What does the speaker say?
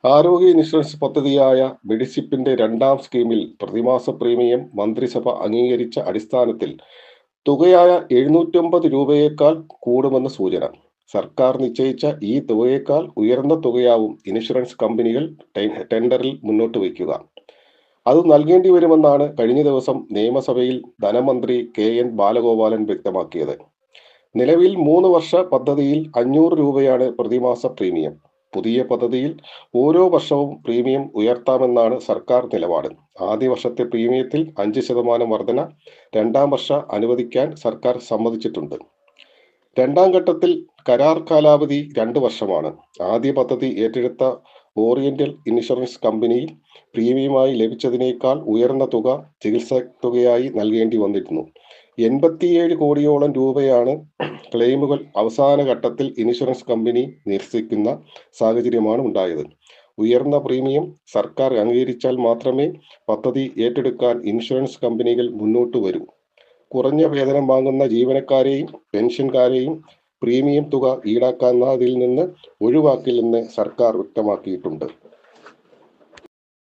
ആരോഗ്യ ഇൻഷുറൻസ് പദ്ധതിയായ മെഡിസിപ്പിന്റെ രണ്ടാം സ്കീമിൽ പ്രതിമാസ പ്രീമിയം മന്ത്രിസഭ അംഗീകരിച്ച അടിസ്ഥാനത്തിൽ തുകയായ 750 രൂപയേക്കാൾ കൂടുമെന്ന് സൂചന. സർക്കാർ നിശ്ചയിച്ച ഈ തുകയേക്കാൾ ഉയർന്ന തുകയാവും ഇൻഷുറൻസ് കമ്പനികൾ ടെൻഡറിൽ മുന്നോട്ട് വയ്ക്കുക. അത് നൽകേണ്ടി വരുമെന്നാണ് കഴിഞ്ഞ ദിവസം നിയമസഭയിൽ ധനമന്ത്രി KN ബാലഗോപാലൻ വ്യക്തമാക്കിയത്. നിലവിൽ 3 വർഷ പദ്ധതിയിൽ 500 രൂപയാണ് പ്രതിമാസ പ്രീമിയം. പുതിയ പദ്ധതിയിൽ ഓരോ വർഷവും പ്രീമിയം ഉയർത്താമെന്നാണ് സർക്കാർ നിലപാട്. ആദ്യ വർഷത്തെ പ്രീമിയത്തിൽ 5% വർധന രണ്ടാം വർഷ അനുവദിക്കാൻ സർക്കാർ സമ്മതിച്ചിട്ടുണ്ട്. രണ്ടാം ഘട്ടത്തിൽ കരാർ കാലാവധി 2 വർഷമാണ്. ആദ്യ പദ്ധതി ഏറ്റെടുത്ത ഓറിയന്റൽ ഇൻഷുറൻസ് കമ്പനിയിൽ പ്രീമിയമായി ലഭിച്ചതിനേക്കാൾ ഉയർന്ന തുക ചികിത്സാ തുകയായി നൽകേണ്ടി വന്നിരുന്നു. 87 കോടിയോളം രൂപയാണ് ക്ലെയിമുകൾ അവസാന ഘട്ടത്തിൽ ഇൻഷുറൻസ് കമ്പനി നിരസിക്കുന്ന സാഹചര്യമാണ് ഉണ്ടായത്. ഉയർന്ന പ്രീമിയം സർക്കാർ അംഗീകരിച്ചാൽ മാത്രമേ പദ്ധതി ഏറ്റെടുക്കാൻ ഇൻഷുറൻസ് കമ്പനികൾ മുന്നോട്ട് വരൂ. കുറഞ്ഞ വേതനം വാങ്ങുന്ന ജീവനക്കാരെയും പെൻഷൻകാരെയും പ്രീമിയം തുക ഈടാക്കുന്നതിൽ നിന്ന് ഒഴിവാക്കില്ലെന്ന് സർക്കാർ വ്യക്തമാക്കിയിട്ടുണ്ട്.